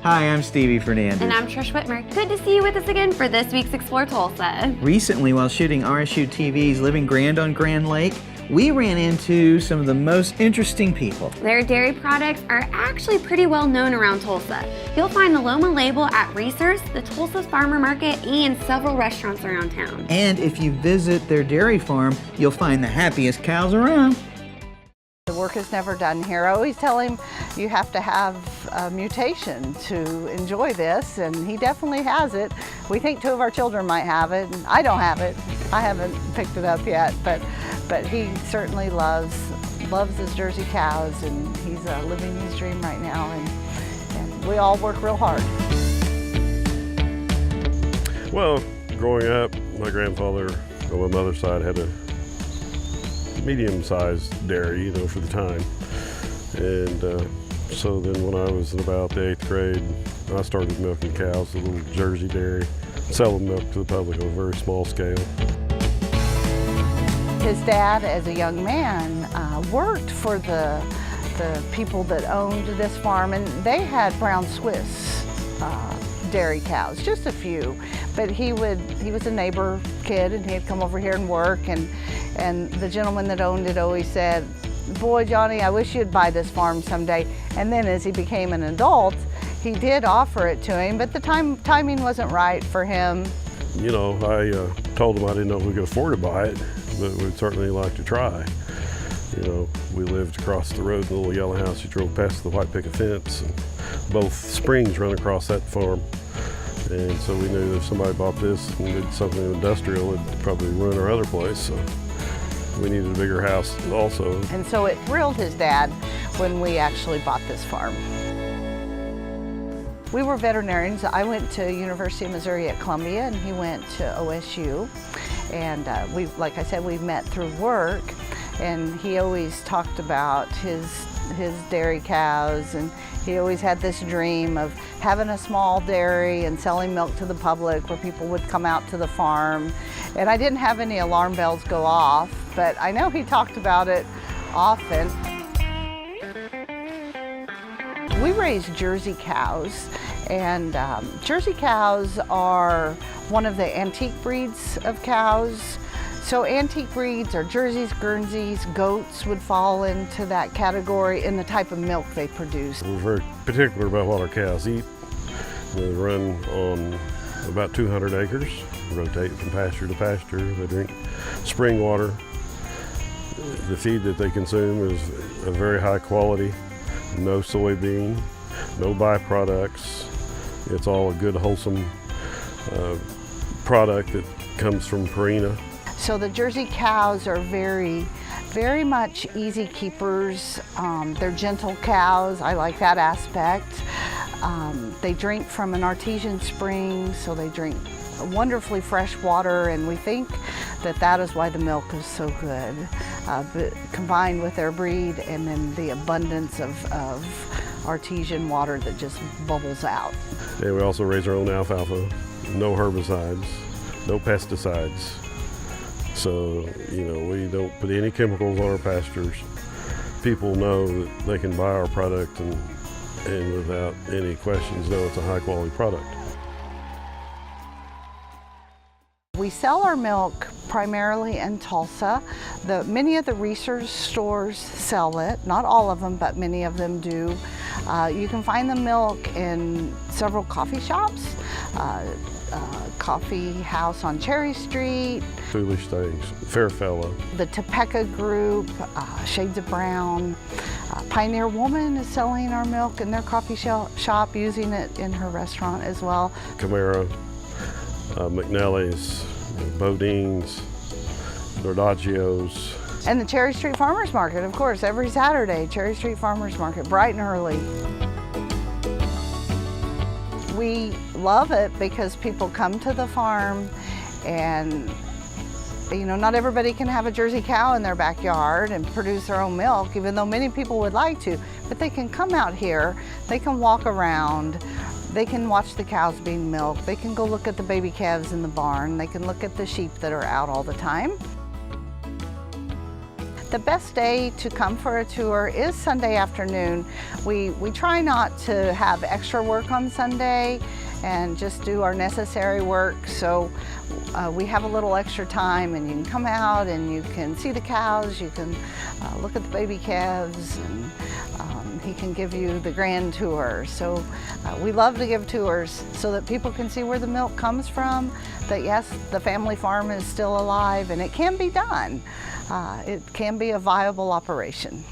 Hi, I'm Stevie Fernandez. And I'm Trish Whitmer. Good to see you with us again for this week's Explore Tulsa. Recently, while shooting RSU TV's Living Grand on Grand Lake, we ran into some of the most interesting people. Their dairy products are actually pretty well known around Tulsa. You'll find the Lomah label at Reese's, the Tulsa Farmer Market, and several restaurants around town. And if you visit their dairy farm, you'll find the happiest cows around. The work is never done here. I always tell him you have to have a mutation to enjoy this, and he definitely has it. We think 2 of our children might have it, and I don't have it. I haven't picked it up yet, but he certainly loves his Jersey cows, and he's living his dream right now, and we all work real hard. Well, growing up, my grandfather on my mother's side had a medium-sized dairy, for the time. And so then when I was in about the 8th grade, I started milking cows, a little Jersey dairy, selling milk to the public on a very small scale. His dad, as a young man, worked for the people that owned this farm, and they had brown Swiss dairy cows, just a few. But he was a neighbor kid, and he'd come over here and work, and the gentleman that owned it always said, "Boy, Johnny, I wish you'd buy this farm someday." And then as he became an adult, he did offer it to him, but the timing wasn't right for him. I told him I didn't know if we could afford to buy it, but we'd certainly like to try. We lived across the road in a little yellow house. You drove past the white picket fence, and both springs run across that farm. And so we knew if somebody bought this and did something industrial, it'd probably ruin our other place. So we needed a bigger house also. And so it thrilled his dad when we actually bought this farm. We were veterinarians. I went to University of Missouri at Columbia, and he went to OSU. And like I said, we met through work, and he always talked about his dairy cows, and he always had this dream of having a small dairy and selling milk to the public where people would come out to the farm. And I didn't have any alarm bells go off, but I know he talked about it often. We raise Jersey cows, and Jersey cows are one of the antique breeds of cows. So antique breeds are Jerseys, Guernseys, goats would fall into that category in the type of milk they produce. We're very particular about what our cows eat. They run on about 200 acres, rotate from pasture to pasture. They drink spring water. The feed that they consume is a very high quality, no soybean, no byproducts. It's all a good, wholesome product that comes from Purina. So the Jersey cows are very, very much easy keepers. They're gentle cows. I like that aspect. They drink from an artesian spring, so they drink wonderfully fresh water, and we think that is why the milk is so good. But combined with their breed and then the abundance of artesian water that just bubbles out. And we also raise our own alfalfa, no herbicides, no pesticides. So, we don't put any chemicals on our pastures. People know that they can buy our product and without any questions know it's a high quality product. We sell our milk primarily in Tulsa. Many of the Reese's stores sell it, not all of them, but many of them do. You can find the milk in several coffee shops. Coffee House on Cherry Street. Foolish Things, Fairfellow. The Topeka Group, Shades of Brown. Pioneer Woman is selling our milk in their coffee shop, using it in her restaurant as well. Camaro, McNally's, Bodine's, Nordaggio's. And the Cherry Street Farmers Market, of course, every Saturday, Cherry Street Farmers Market, bright and early. We love it because people come to the farm, and not everybody can have a Jersey cow in their backyard and produce their own milk, even though many people would like to, but they can come out here, they can walk around, they can watch the cows being milked, they can go look at the baby calves in the barn, they can look at the sheep that are out all the time. The best day to come for a tour is Sunday afternoon. We try not to have extra work on Sunday and just do our necessary work, so we have a little extra time, and you can come out and you can see the cows, you can look at the baby calves, and he can give you the grand tour. So we love to give tours so that people can see where the milk comes from, that yes, the family farm is still alive and it can be done. It can be a viable operation.